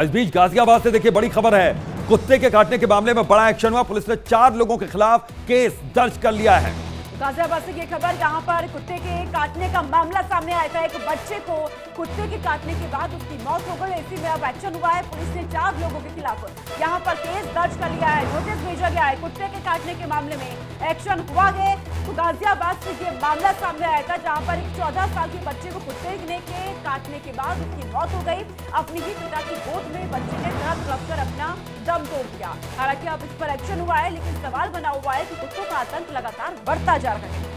इस बीच गाजियाबाद से देखिए बड़ी खबर है। कुत्ते के काटने के मामले में बड़ा एक्शन हुआ। पुलिस ने 4 लोगों के खिलाफ केस दर्ज कर लिया है। गाजियाबाद से ये खबर, यहाँ पर कुत्ते के काटने का मामला सामने आया था। एक बच्चे को कुत्ते के काटने के बाद उसकी मौत हो गई। इसी में अब एक्शन हुआ है। पुलिस ने 4 लोगों के खिलाफ यहाँ पर केस दर्ज कर लिया है, नोटिस भेजा गया है। कुत्ते के काटने के मामले में एक्शन हुआ है। तो गाजियाबाद से ये मामला सामने आया था, जहाँ पर एक 14 साल के बच्चे को कुत्ते के काटने के बाद उसकी मौत हो गई। अपनी ही पिता की गोद में बच्चे ने तड़प तड़प कर अपना दम तोड़ दिया। हालांकि अब इस पर एक्शन हुआ है, लेकिन सवाल बना हुआ है कि कुत्तों का आतंक लगातार बढ़ता जा रहा है।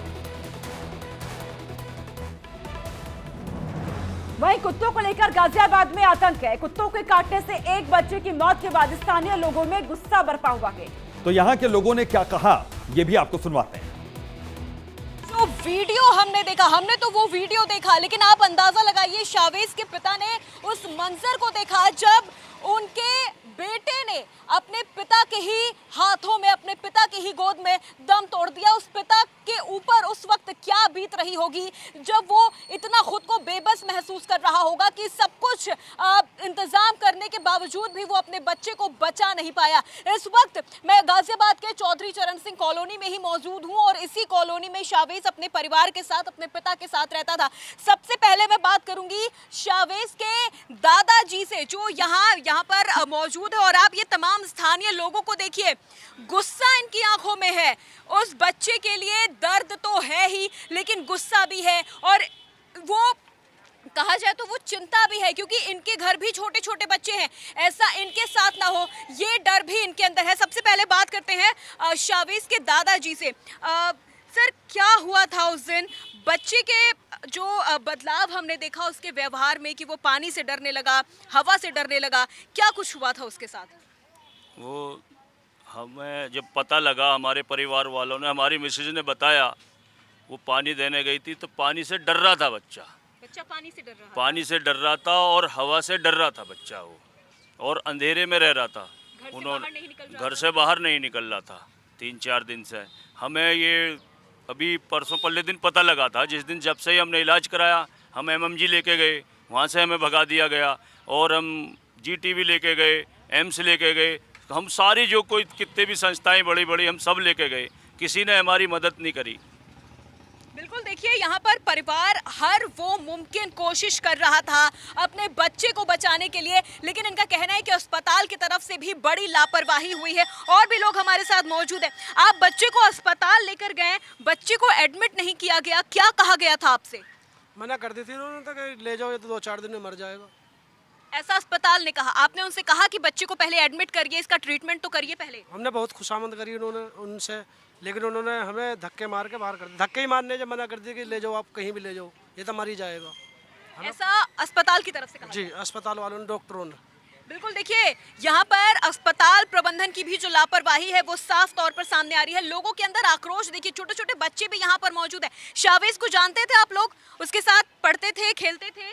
वहीं कुत्तों को लेकर गाजियाबाद में आतंक है। कुत्तों के काटने से एक बच्चे की मौत के बाद स्थानीय लोगों में गुस्सा बरपा हुआ है। तो यहाँ के लोगों ने क्या कहा, ये भी आपको सुनवाते हैं। जो वीडियो हमने देखा, हमने तो वो वीडियो देखा, लेकिन आप अंदाजा लगाइए शावेज के पिता ने उस मंजर को देखा जब उनके बेटे ने अपने पिता के ही हाथों में, अपने पिता की ही गोद में दम तोड़ दिया। उस पिता के ऊपर उस वक्त क्या बीत रही होगी जब वो इतना खुद को बेबस महसूस कर रहा होगा कि सब कुछ इंतजाम करने के बावजूद भी वो अपने बच्चे को बचा नहीं पाया। इस वक्त मैं गाजियाबाद के चौधरी चरण सिंह कॉलोनी में ही मौजूद हूँ और इसी कॉलोनी में शावेज अपने परिवार के साथ, अपने पिता के साथ रहता था। सबसे पहले मैं बात करूंगी शावेज के दादाजी से जो यहाँ पर मौजूद है, और आप ये तमाम स्थानीय लोगों को देखिए, गुस्सा इनकी आंखों में है। उस बच्चे के लिए दर्द तो है ही, लेकिन गुस्सा भी है, और वो कहा जाए तो वो चिंता भी है, क्योंकि इनके घर भी छोटे छोटे बच्चे हैं, ऐसा इनके साथ ना हो, ये डर भी इनके अंदर है। सबसे पहले बात करते हैं शावेज के दादाजी से। सर, क्या हुआ था उस दिन? बच्चे के जो बदलाव हमने देखा उसके व्यवहार में कि वो पानी से डरने लगा, हवा से डरने लगा, क्या कुछ हुआ था उसके साथ? वो हमें जब पता लगा, हमारे परिवार वालों ने, हमारी मिसेज ने बताया, वो पानी देने गई थी तो पानी से डर रहा था बच्चा पानी से डर रहा था? पानी से डर रहा था और हवा से डर रहा था बच्चा वो, और अंधेरे में रह रहा था। उन्होंने घर से बाहर नहीं निकल रहा था 3-4 दिन से। हमें ये अभी परसों पहले दिन पता लगा था, जिस दिन जब से ही हमने इलाज कराया, हम एमएमजी लेके गए, वहाँ से हमें भगा दिया गया, और हम जीटीवी लेके गए, एम्स लेके गए, हम सारी जो कोई कितने भी संस्थाएं बड़ी बड़ी हम सब लेके गए, किसी ने हमारी मदद नहीं करी। बिल्कुल, देखिए यहाँ पर परिवार हर वो मुमकिन कोशिश कर रहा था अपने बच्चे को बचाने के लिए, लेकिन इनका कहना है कि अस्पताल की तरफ से भी बड़ी लापरवाही हुई है। और भी लोग हमारे साथ मौजूद हैं। आप बच्चे को अस्पताल लेकर गए, बच्चे को एडमिट नहीं किया गया, क्या कहा गया था आपसे? मना कर दी थी उन्होंने, तो कि ले जाओ, ये तो 2-4 दिन में मर जाएगा। ऐसा अस्पताल ने कहा? आपने उनसे कहा कि बच्चे को पहले एडमिट करिए, इसका ट्रीटमेंट तो करिए पहले? हमने बहुत खुशामद करी उनसे, लेकिन उन्होंने हमें धक्के मार के बाहर कर दिया। धक्के ही मारने जब मना कर दिया कि ले जाओ, आप कहीं भी ले जाओ, ये तो मर ही जाएगा। ऐसा अस्पताल की तरफ से कहा? जी, अस्पताल वालों ने, डॉक्टरों ने। बिल्कुल, देखिए यहाँ पर अस्पताल प्रबंधन की भी जो लापरवाही है वो साफ तौर पर सामने आ रही है। लोगों के अंदर आक्रोश देखिए, छोटे छोटे बच्चे भी यहाँ पर मौजूद है। शावेज को जानते थे आप लोग? उसके साथ पढ़ते थे, खेलते थे?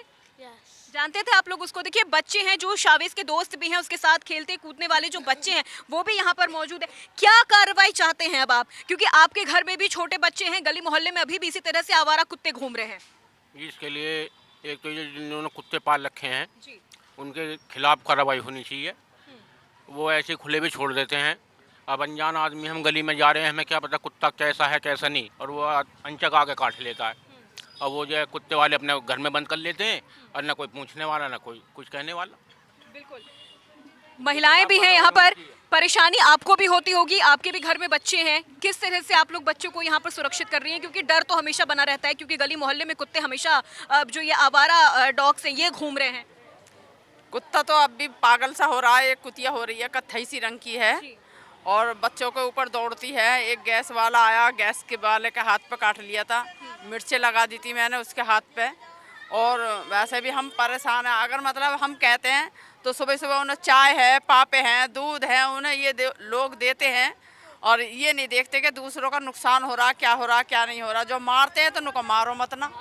जानते थे आप लोग उसको? देखिए, बच्चे हैं जो शावेज के दोस्त भी हैं, उसके साथ खेलते कूदने वाले जो बच्चे हैं वो भी यहाँ पर मौजूद है। क्या कार्रवाई चाहते हैं अब आप, क्योंकि आपके घर में भी छोटे बच्चे हैं, गली मोहल्ले में अभी भी इसी तरह से आवारा कुत्ते घूम रहे हैं? इसके लिए एक तो ये जिन्होंने कुत्ते पाल रखे हैं उनके खिलाफ कार्रवाई होनी चाहिए। वो ऐसे खुले भी छोड़ देते हैं। अब अनजान आदमी, हम गली में जा रहे हैं, हमें क्या पता कुत्ता कैसा है कैसा नहीं, और वो अंचक आके काट लेता है। और वो जो है कुत्ते वाले अपने घर में बंद कर लेते हैं, और ना कोई पूछने वाला, ना कोई कुछ कहने वाला। बिल्कुल, महिलाएं भी हैं यहाँ पर, परेशानी आपको भी होती होगी, आपके भी घर में बच्चे हैं। किस तरह से आप लोग बच्चों को यहाँ पर सुरक्षित कर रही हैं, क्योंकि डर तो हमेशा बना रहता है, क्योंकि गली मोहल्ले में कुत्ते हमेशा जो ये आवारा डॉग्स हैं ये घूम रहे हैं। कुत्ता तो अब भी पागल सा हो रहा है। एक कुतिया हो रही है, कत्थई सी रंग की है, और बच्चों के ऊपर दौड़ती है। एक गैस वाला आया, गैस के वाले के हाथ पे काट लिया था, मिर्चें लगा दी थी मैंने उसके हाथ पे। और वैसे भी हम परेशान हैं। अगर मतलब हम कहते हैं तो सुबह सुबह उन्हें चाय है, पापे हैं, दूध है, उन्हें ये लोग देते हैं, और ये नहीं देखते कि दूसरों का नुकसान हो रहा, क्या हो रहा, क्या नहीं हो रहा। जो मारते हैं तो उनको मारो मत ना।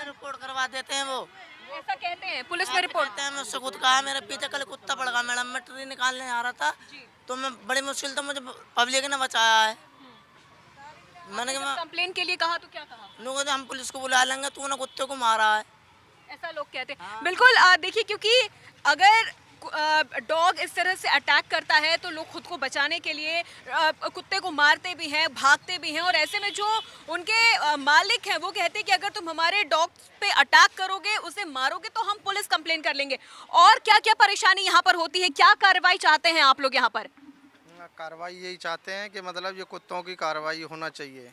रिपोर्ट करवा देते हैं, वो ऐसा कहते हैं, पुलिस में रिपोर्ट करते हैं। मैं उससे खुद कहा, मेरे पीछे कल कुत्ता पड़ गया मैडम, मैं ट्री निकालने आ रहा था, तो मैं बड़ी मुश्किल, तो मुझे पब्लिक ने बचाया है। मैंने कंप्लेन के लिए कहा तो क्या कहा? लोगों ने हम पुलिस को बुला लेंगे, तूने कुत्ते को मारा है। ऐसा लोग कहते हैं। बिल्कुल देखिए, क्योंकि अगर डॉग इस तरह से अटैक करता है तो लोग खुद को बचाने के लिए कुत्ते को मारते भी हैं, भागते भी हैं, और ऐसे में जो उनके मालिक हैं वो कहते हैं कि अगर तुम हमारे डॉग पे अटैक करोगे, उसे मारोगे तो हम पुलिस कंप्लेन कर लेंगे। और क्या क्या परेशानी यहाँ पर होती है, क्या कार्रवाई चाहते हैं आप लोग यहाँ पर? कार्रवाई यही चाहते हैं कि मतलब ये कुत्तों की कार्रवाई होना चाहिए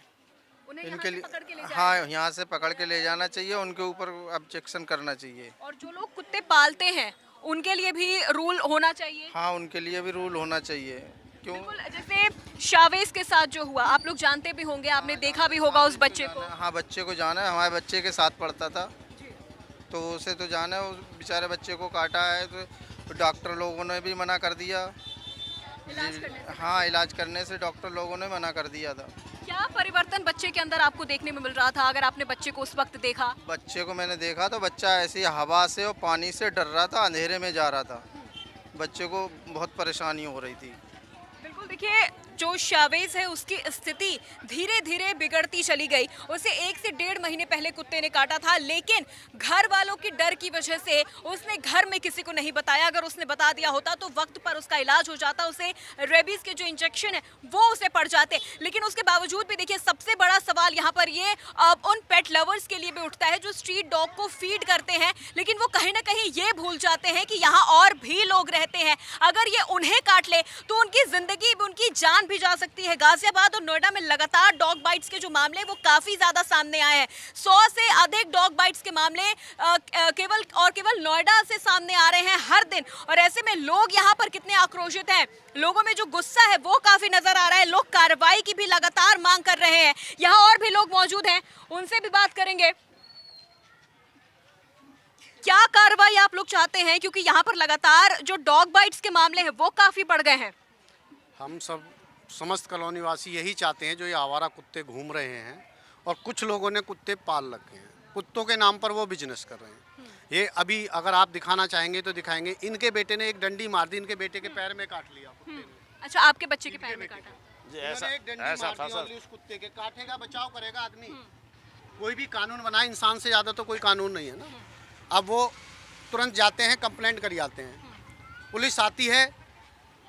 इनके लिए। पकड़ के ले हाँ, यहाँ से पकड़ के ले जाना चाहिए, उनके ऊपर ऑब्जेक्शन करना चाहिए। और जो लोग कुत्ते पालते हैं उनके लिए भी रूल होना चाहिए। हाँ, उनके लिए भी रूल होना चाहिए। क्यों? बिल्कुल, जैसे शावेज के साथ जो हुआ, आप लोग जानते भी होंगे, आपने देखा भी होगा उस बच्चे को। हाँ, बच्चे को जाना है, हमारे बच्चे के साथ पढ़ता था तो उसे तो जाना है। उस बेचारे बच्चे को काटा है तो डॉक्टर लोगों ने भी मना कर दिया। हाँ, इलाज करने से डॉक्टर लोगों ने मना कर दिया था। क्या परिवर्तन बच्चे के अंदर आपको देखने में मिल रहा था, अगर आपने बच्चे को उस वक्त देखा? बच्चे को मैंने देखा तो बच्चा ऐसी हवा से और पानी से डर रहा था, अंधेरे में जा रहा था। बच्चे को बहुत परेशानी हो रही थी। बिल्कुल, देखिए जो शावेज है उसकी स्थिति धीरे धीरे बिगड़ती चली गई। उसे 1 से 1.5 महीने पहले कुत्ते ने काटा था, लेकिन घर वालों की डर की वजह से उसने घर में किसी को नहीं बताया। अगर उसने बता दिया होता तो वक्त पर उसका इलाज हो जाता, उसे रेबीज के जो इंजेक्शन है वो उसे पड़ जाते। लेकिन उसके बावजूद भी देखिए, सबसे बड़ा सवाल यहाँ पर ये उन पेट लवर्स के लिए भी उठता है जो स्ट्रीट डॉग को फीड करते हैं, लेकिन वो कहीं ना कहीं ये भूल जाते हैं कि यहाँ और भी लोग रहते हैं। अगर ये उन्हें काट ले तो उनकी जिंदगी, उनकी जान भी जा सकती है। गाजियाबाद और नोएडा में लगातार डॉग बाइट्स के जो मामले वो काफी ज्यादा सामने आए हैं। 100 से अधिक डॉग बाइट्स के मामले केवल नोएडा से सामने आ रहे हैं हर दिन। और ऐसे में लोग यहाँ पर कितने आक्रोशित हैं, लोगों में जो गुस्सा है वो काफी नजर आ रहा है। लोग कार्रवाई की भी लगातार मांग कर रहे हैं। यहाँ और भी लोग मौजूद हैं, उनसे भी बात करेंगे। क्या कार्रवाई आप लोग चाहते हैं, क्योंकि यहाँ पर लगातार जो डॉग बाइट्स के मामले हैं वो काफी बढ़ गए हैं? हम सब समस्त कॉलोनी वासी यही चाहते हैं, जो ये आवारा कुत्ते घूम रहे हैं और कुछ लोगों ने कुत्ते पाल रखे हैं, कुत्तों के नाम पर वो बिजनेस कर रहे हैं। ये अभी अगर आप दिखाना चाहेंगे तो दिखाएंगे। इनके बेटे ने एक डंडी मार दी, इनके बेटे के पैर में काट लिया कुत्ते ने। अच्छा, आपके बच्चे के पैर में काटा? उन्होंने एक डंडी मार दी और उस कुत्ते के। काटेगा बचाव करेगा आदमी। कोई भी कानून बनाए, इंसान से ज़्यादा तो कोई कानून नहीं है ना। अब वो तुरंत जाते हैं, कंप्लेंट कर जाते हैं, पुलिस आती है,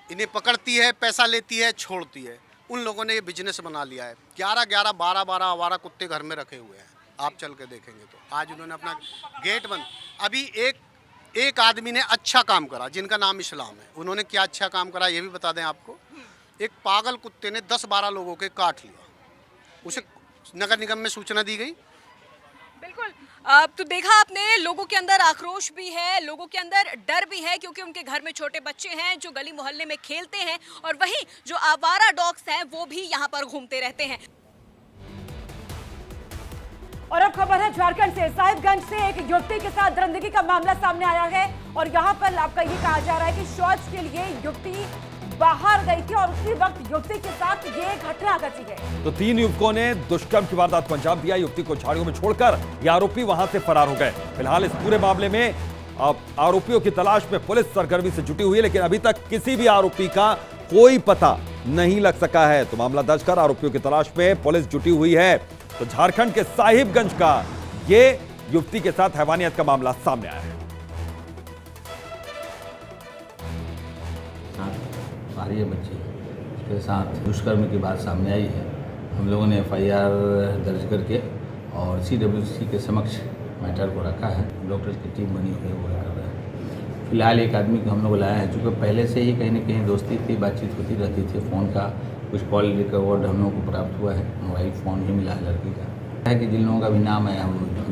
इन्हें पकड़ती है, पैसा लेती है, छोड़ती है। उन लोगों ने ये बिजनेस बना लिया है। 11-11, 12-12 आवारा कुत्ते घर में रखे हुए हैं। आप चल के देखेंगे तो आज उन्होंने अपना गेट बंद। अभी एक आदमी ने अच्छा काम करा, जिनका नाम इस्लाम है। उन्होंने क्या अच्छा काम करा ये भी बता दें आपको। एक पागल कुत्ते ने 10-12 लोगों के काट लिया, उसे नगर निगम में सूचना दी गई। बिल्कुल, तो देखा आपने, लोगों के अंदर आक्रोश भी है, लोगों के अंदर डर भी है, क्योंकि उनके घर में छोटे बच्चे हैं जो गली मोहल्ले में खेलते हैं, और वहीं जो आवारा डॉग्स हैं वो भी यहाँ पर घूमते रहते हैं। और अब खबर है झारखंड से। साहिबगंज से एक युवती के साथ दरिंदगी का मामला सामने आया है, और यहाँ पर आपका ये कहा जा रहा है कि शौच के लिए युवती बाहर गई थी और उसी वक्त युवती के साथ ये घटना घटी है। तो 3 युवकों ने दुष्कर्म की वारदात को अंजाम दिया। युवती को झाड़ियों में छोड़कर ये आरोपी वहां से फरार हो गए। फिलहाल इस पूरे मामले में अब आरोपियों की तलाश में पुलिस सरगर्मी से जुटी हुई है, लेकिन अभी तक किसी भी आरोपी का कोई पता नहीं लग सका है। तो मामला दर्ज कर आरोपियों की तलाश में पुलिस जुटी हुई है। तो झारखंड के साहिबगंज का ये युवती के साथ हैवानियत का मामला सामने आया है। ये बच्चे उसके साथ दुष्कर्म की बात सामने आई है। हम लोगों ने FIR दर्ज करके और CWC के समक्ष मैटर को रखा है। डॉक्टर्स की टीम बनी हुई है, वो कर रहा है। फिलहाल एक आदमी को हम लोग लाया है, चूँकि पहले से ही कहीं ना कहीं दोस्ती थी, बातचीत होती रहती थी। फ़ोन का कुछ कॉल रिकवर्ड हम लोगों को प्राप्त हुआ है, मोबाइल फ़ोन भी मिला है लड़की का। है कि जिन लोगों का भी नाम है हम